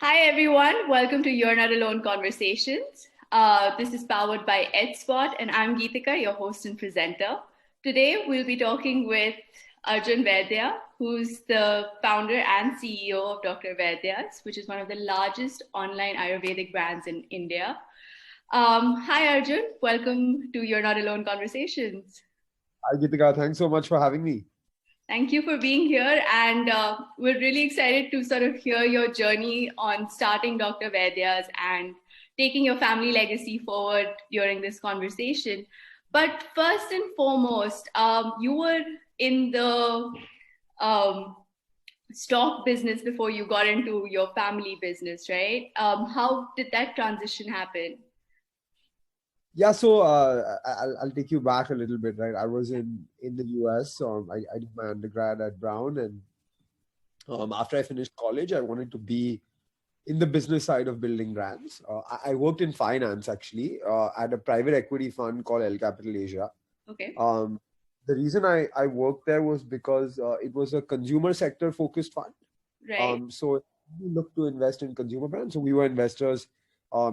Hi, everyone. Welcome to You're Not Alone Conversations. This is powered by EdSpot, and I'm Geetika, your host and presenter. Today, we'll be talking with Arjun Vaidya, who's the founder and CEO of Dr. Vaidya's, which is one of the largest online Ayurvedic brands in India. Hi, Arjun. Welcome to You're Not Alone Conversations. Hi, Geetika. Thanks so much for having me. Thank you for being here, and we're really excited to sort of hear your journey on starting Dr. Vaidya's and taking your family legacy forward during this conversation. But first and foremost, you were in the um, stock business before you got into your family business, right? How did that transition happen? Yeah, so I'll take you back a little bit, right? I was in the US, so I did my undergrad at Brown, and after I finished college, I wanted to be in the business side of building brands. I worked in finance actually at a private equity fund called El Capital Asia. Okay, Um, the reason I worked there was because it was a consumer sector focused fund. right. So we look to invest in consumer brands. So we were investors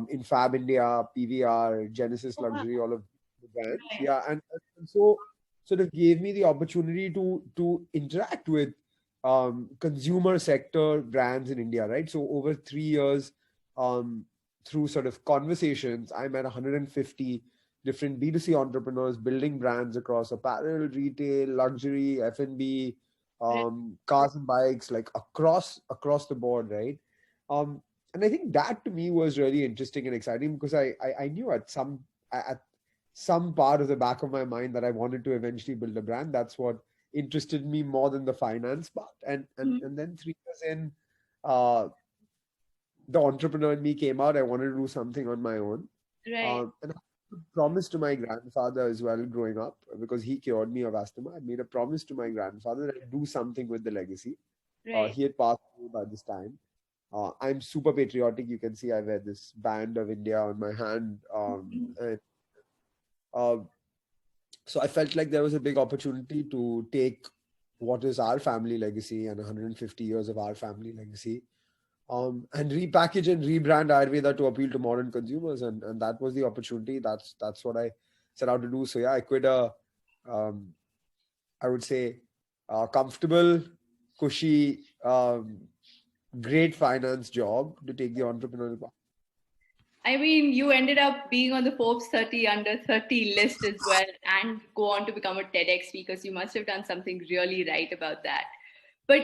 in Fab India, PVR, Genesis Oh, wow. Luxury, all of the brands. Right. Yeah, and so sort of gave me the opportunity to interact with consumer sector brands in India, right? So over 3 years, um, through sort of conversations, I met 150 different B2C entrepreneurs building brands across apparel, retail, luxury, F&B, Right. cars and bikes, like across the board, right? And I think that to me was really interesting and exciting because I knew at some part of the back of my mind that I wanted to eventually build a brand. That's what interested me more than the finance part. Mhm. And then 3 years in, uh, the entrepreneur in me came out. I wanted to do something on my own. Right. And I promised to my grandfather as well growing up because he cured me of asthma. I made a promise to my grandfather that I'd do something with the legacy. Right. He had passed away by this time. I'm super patriotic. You can see I wear this band of India on my hand. Uh, so I felt like there was a big opportunity to take what is our family legacy and 150 years of our family legacy, and repackage and rebrand Ayurveda to appeal to modern consumers. And that was the opportunity. That's what I set out to do. So yeah, I quit um, I would say, comfortable, cushy, great finance job to take the entrepreneurial path. I mean, you ended up being on the Forbes 30 under 30 list as well and go on to become a TEDx speaker. So you must have done something really right about that. But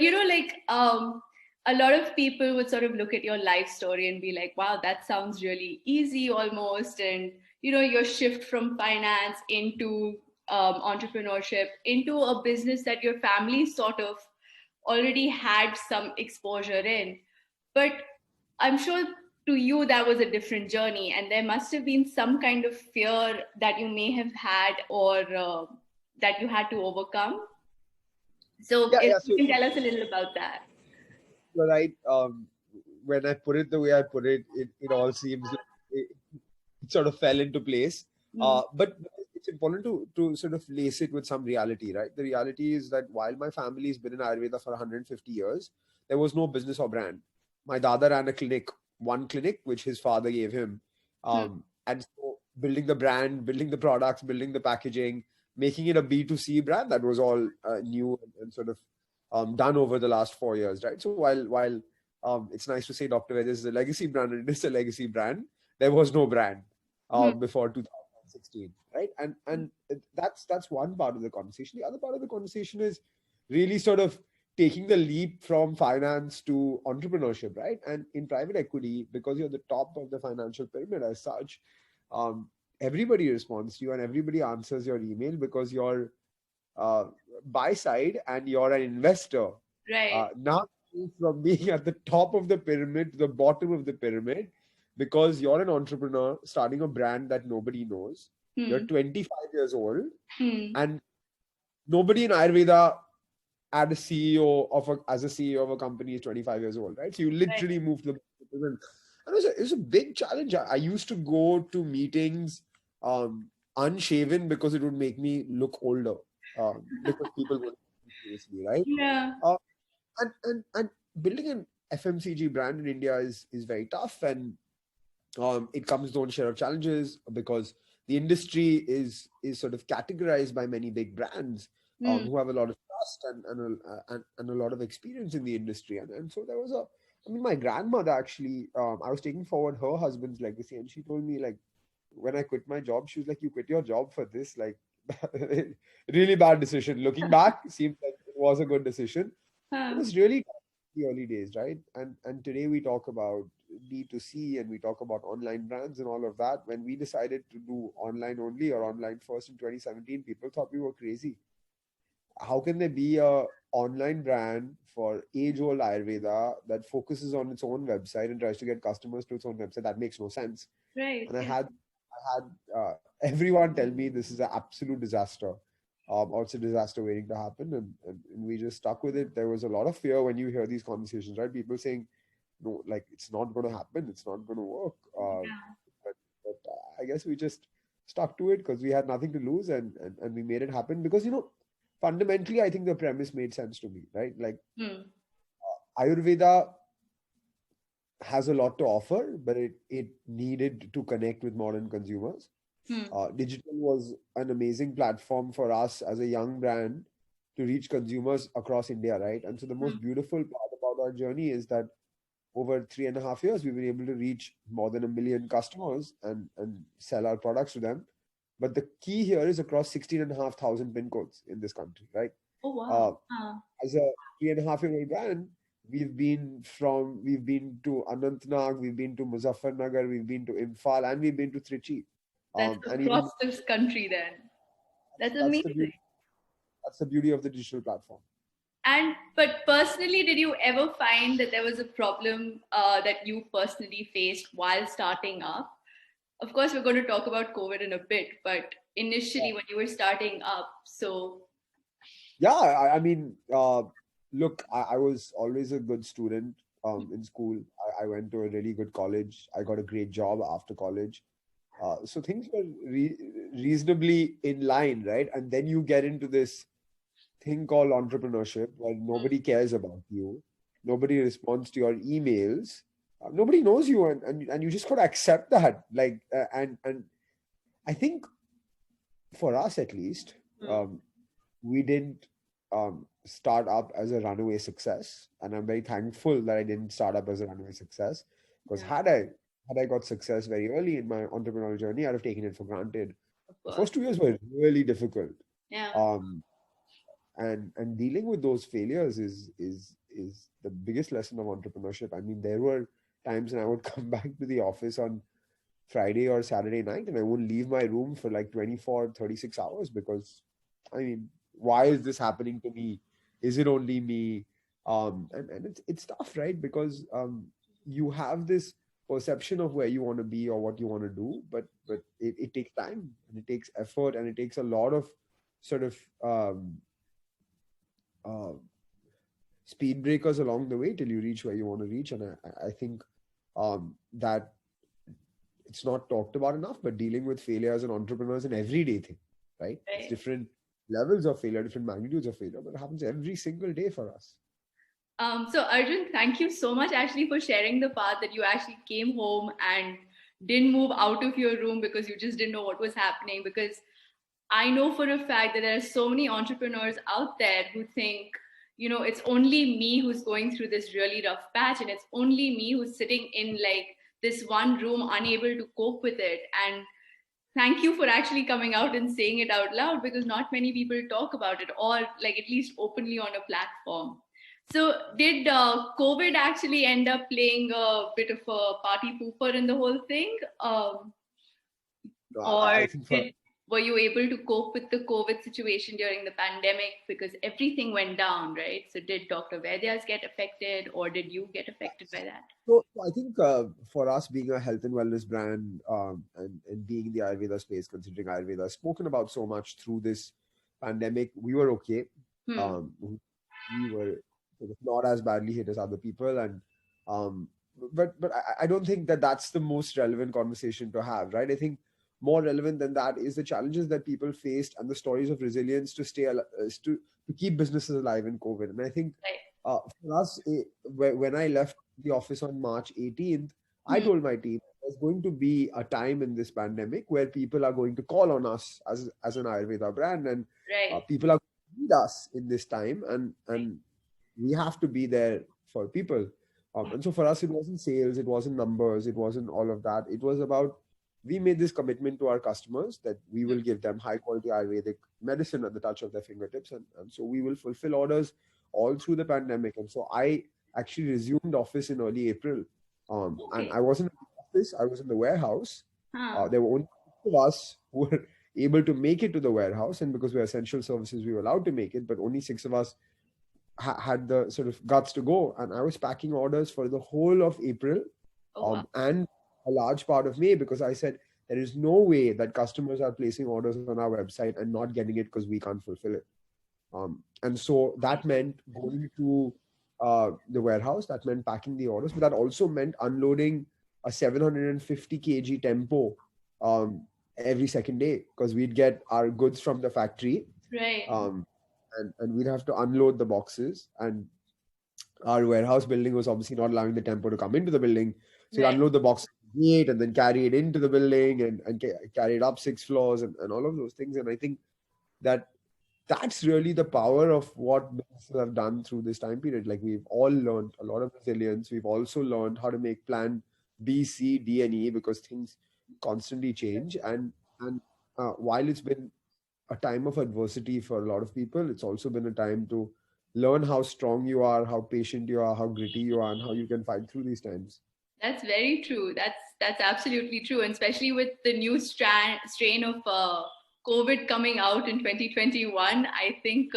a lot of people would sort of look at your life story and be like, wow, that sounds really easy almost. And, your shift from finance into entrepreneurship, into a business that your family sort of already had some exposure in. But I'm sure to you that was a different journey, and there must have been some kind of fear that you may have had or that you had to overcome. So, Yeah, if yeah. you So can tell us a little about that. you're right. When I put it the way I put it, it all seems like it sort of fell into place. Mm, But it's important to sort of lace it with some reality, right? The reality is that while my family has been in Ayurveda for 150 years, there was no business or brand. My dada ran a clinic, one clinic, which his father gave him. mm, And so building the brand, building the products, building the packaging, making it a B2C brand, that was all new and sort of done over the last 4 years, right? So while it's nice to say Dr. Vedis is a legacy brand, and it is a legacy brand, there was no brand mm, before 2016, right? And that's one part of the conversation. The other part of the conversation is really sort of taking the leap from finance to entrepreneurship, right? And in private equity, because you're the top of the financial pyramid as such, um, everybody responds to you and everybody answers your email because you're uh, buy side and you're an investor. right. Now, from being at the top of the pyramid to the bottom of the pyramid, because you're an entrepreneur starting a brand that nobody knows. You're Hmm. 25 years old, Hmm. and nobody in Ayurveda at a CEO of as a CEO of a company is 25 years old, right? So you Right. literally move to the pyramid. And it was a big challenge. I used to go to meetings unshaven because it would make me look older, because people would take me seriously, right? Yeah. Uh, and building an FMCG brand in India is very tough, and it comes with its own share of challenges because the industry is sort of categorized by many big brands Hmm. who have a lot of trust and a lot of experience in the industry. And so there was a, I mean, my grandmother actually, I was taking forward her husband's legacy, and she told me, like, when I quit my job, she was like, "You quit your job for this? Like, really bad decision." Looking back, seems like it was a good decision. It Huh. was really tough in the early days, right? And today we talk about D2C and we talk about online brands and all of that. When we decided to do online only or online first in 2017, people thought we were crazy. How can there be a online brand for age-old Ayurveda that focuses on its own website and tries to get customers to its own website? That makes no sense. Right. And Yeah. I had everyone tell me this is an absolute disaster, or it's a disaster waiting to happen, and we just stuck with it. There was a lot of fear when you hear these conversations, right? People saying, "No, like it's not going to happen, it's not going to work." Yeah. But I guess we just stuck to it because we had nothing to lose, and we made it happen because fundamentally, I think the premise made sense to me, right? Like Hmm. Ayurveda has a lot to offer, but it needed to connect with modern consumers. Hmm. Digital was an amazing platform for us as a young brand to reach consumers across India, right? And so the Hmm. most beautiful part about our journey is that over 3.5 years, we've been able to reach more than 1 million customers and sell our products to them. But the key here is across 16,500 pin codes in this country, right? Oh wow. Uh, Huh. as a 3.5 year old brand, we've been to Anantnag, we've been to Muzaffarnagar, we've been to Imphal, and we've been to Trichy. That's And even across this country then. That's that's the amazing. beauty that's the beauty of the digital platform. And but personally, did you ever find that there was a problem that you personally faced while starting up? Of course, we're going to talk about COVID in a bit, but initially when you were starting up, so Yeah, I mean, look, I was always a good student in school. I went to a really good college. I got a great job after college. So things were reasonably in line, right? And then you get into this thing called entrepreneurship where nobody cares about you, nobody responds to your emails, nobody knows you, and you just got to accept that. Like, and I think for us at least, hmm, um, we didn't start up as a runaway success, and I'm very thankful that I didn't start up as a runaway success because yeah, had I got success very early in my entrepreneurial journey, I'd have taken it for granted. of The course, first 2 years were really difficult, yeah, um, and dealing with those failures is the biggest lesson of entrepreneurship. I mean, there were times when I would come back to the office on Friday or Saturday night, and I wouldn't leave my room for like 24, 36 hours because, I mean, why is this happening to me? Is it only me? And it's tough, right? Because you have this perception of where you want to be or what you want to do, but it takes time and it takes effort and it takes a lot of sort of uh, speed breakers along the way till you reach where you want to reach. And I think that it's not talked about enough, but dealing with failure as an entrepreneur is an everyday thing, right? It's right. different levels of failure, different magnitudes of failure, but it happens every single day for us. So Arjun, thank you so much actually for sharing the part that you actually came home and didn't move out of your room because you just didn't know what was happening. Because I know for a fact that there are so many entrepreneurs out there who think, it's only me who's going through this really rough patch, and it's only me who's sitting in like this one room, unable to cope with it. And thank you for actually coming out and saying it out loud because not many people talk about it or like at least openly on a platform. So, did COVID actually end up playing a bit of a party pooper in the whole thing? No, I Or think for were you able to cope with the COVID situation during the pandemic because everything went down, right? So did Dr. Vaidya's get affected or did you get affected by that? I think for us being a health and wellness brand and being in the Ayurveda space, considering Ayurveda is spoken about so much through this pandemic, we were okay. Hmm. Um, we were sort of not as badly hit as other people, and um, but I don't think that that's the most relevant conversation to have, right? I think more relevant than that is the challenges that people faced and the stories of resilience to to keep businesses alive in COVID. And I think Right. For us, when I left the office on March 18th, I Hmm. told my team there's going to be a time in this pandemic where people are going to call on us as an Ayurveda brand, and Right. people are going to need us in this time, Right. and we have to be there for people. And so for us, it wasn't sales, it wasn't numbers, it wasn't all of that. It was about, we made this commitment to our customers that we will give them high quality Ayurvedic medicine at the touch of their fingertips. And so we will fulfill orders all through the pandemic. And so I actually resumed office in early April. And Okay. I wasn't in the office, I was in the warehouse. Huh. There were only 6 of us who were able to make it to the warehouse. And because we're essential services, we were allowed to make it, but only 6 of us had the sort of guts to go. And I was packing orders for the whole of April, Oh wow. and a large part of May, because I said there is no way that customers are placing orders on our website and not getting it because we can't fulfill it. And so that meant going to the warehouse, that meant packing the orders, but that also meant unloading a 750 kg tempo every second day, because we'd get our goods from the factory, Right. um, and we'd have to unload the boxes. And our warehouse building was obviously not allowing the tempo to come into the building. So you Right. unload the box at the gate and then carry it into the building, and carry it up 6 floors, and all of those things. And I think that that's really the power of what businesses have done through this time period. Like, we've all learned a lot of resilience. We've also learned how to make plan B, C, D, and E, because things constantly change. And while it's been a time of adversity for a lot of people, it's also been a time to learn how strong you are, how patient you are, how gritty you are, and how you can fight through these times. That's very true. That's absolutely true, and especially with the new strain of COVID coming out in 2021, I think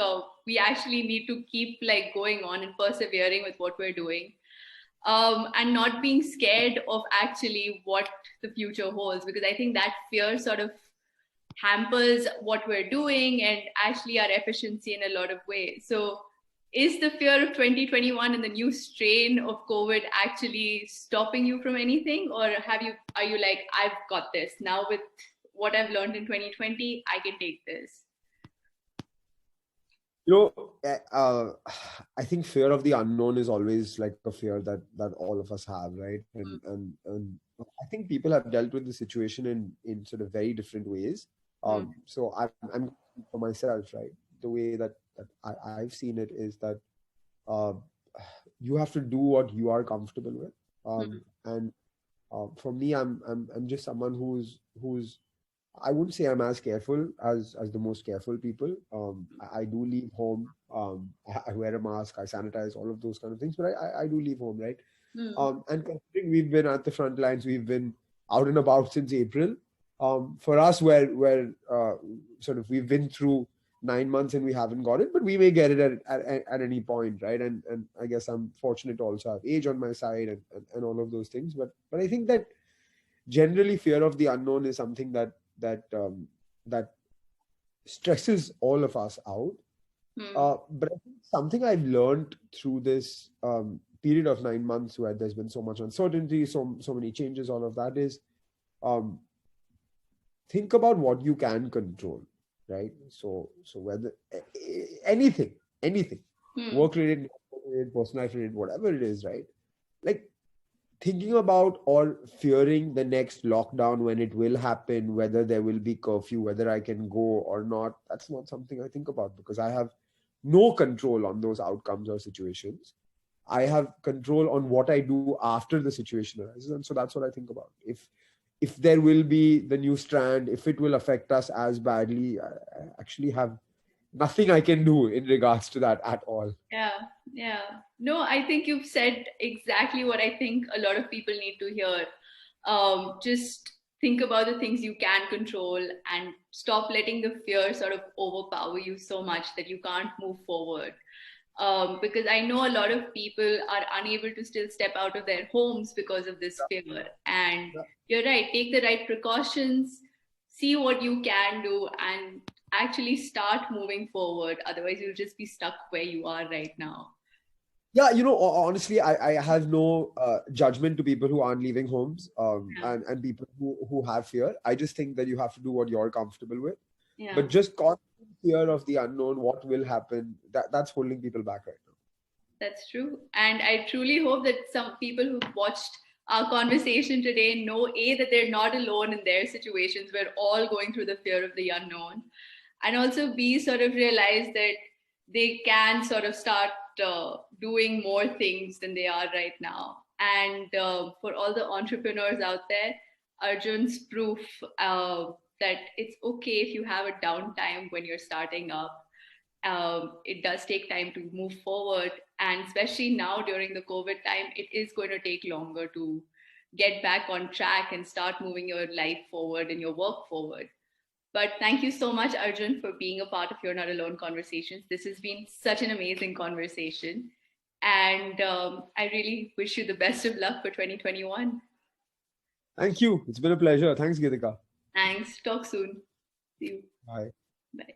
we actually need to keep like going on and persevering with what we're doing, and not being scared of actually what the future holds, because I think that fear sort of hampers what we're doing and actually our efficiency in a lot of ways. So, is the fear of 2021 and the new strain of COVID actually stopping you from anything, or are you like, I've got this now with what I've learned in 2020, I can take this? You know, I think fear of the unknown is always like a fear that all of us have, right? And I think people have dealt with the situation in sort of very different ways. Mm-hmm. So I'm for myself, right? The way that I've seen it is that uh, you have to do what you are comfortable with. And for me, I'm just someone who's I wouldn't say I'm as careful as the most careful people. I do leave home. I wear a mask. I sanitize, all of those kind of things. But I do leave home, right? Mm-hmm. And considering we've been at the front lines, we've been out and about since April. For us, where sort of we've been through 9 months and we haven't got it, but we may get it at any point, right? And I guess I'm fortunate to also have age on my side, and all of those things. But I think that generally fear of the unknown is something that stresses all of us out. Mm-hmm. But I think something I've learned through this period of 9 months, where there's been so much uncertainty, so many changes, all of that, is um, think about what you can control, right? So whether anything, Mm-hmm. work related, personal life related, whatever it is, right? Like, thinking about or fearing the next lockdown, when it will happen, whether there will be curfew, whether I can go or not, that's not something I think about, because I have no control on those outcomes or situations. I have control on what I do after the situation arises. And so that's what I think about. If there will be the new strand, if it will affect us as badly, I actually have nothing I can do in regards to that at all. Yeah, yeah. No, I think you've said exactly what I think a lot of people need to hear. Just think about the things you can control and stop letting the fear sort of overpower you so much that you can't move forward. Because I know a lot of people are unable to still step out of their homes because of this fear. And you're right, take the right precautions, see what you can do, and actually start moving forward. Otherwise, you'll just be stuck where you are right now. Yeah, honestly, I have no judgment to people who aren't leaving homes, and people who have fear. I just think that you have to do what you're comfortable with. Yeah. But just constant fear of the unknown, what will happen, that's holding people back right now. That's true. And I truly hope that some people who've watched our conversation today know A, that they're not alone in their situations. We're all going through the fear of the unknown. And also B, sort of realize that they can sort of start doing more things than they are right now. And for all the entrepreneurs out there, Arjun's proof that it's okay if you have a downtime when you're starting up. It does take time to move forward, and especially now during the COVID time, it is going to take longer to get back on track and start moving your life forward and your work forward. But thank you so much, Arjun, for being a part of You're Not Alone conversations. This has been such an amazing conversation, and I really wish you the best of luck for 2021. Thank you. It's been a pleasure. Thanks, Gitika. Thanks. Talk soon. See you. Bye. Bye.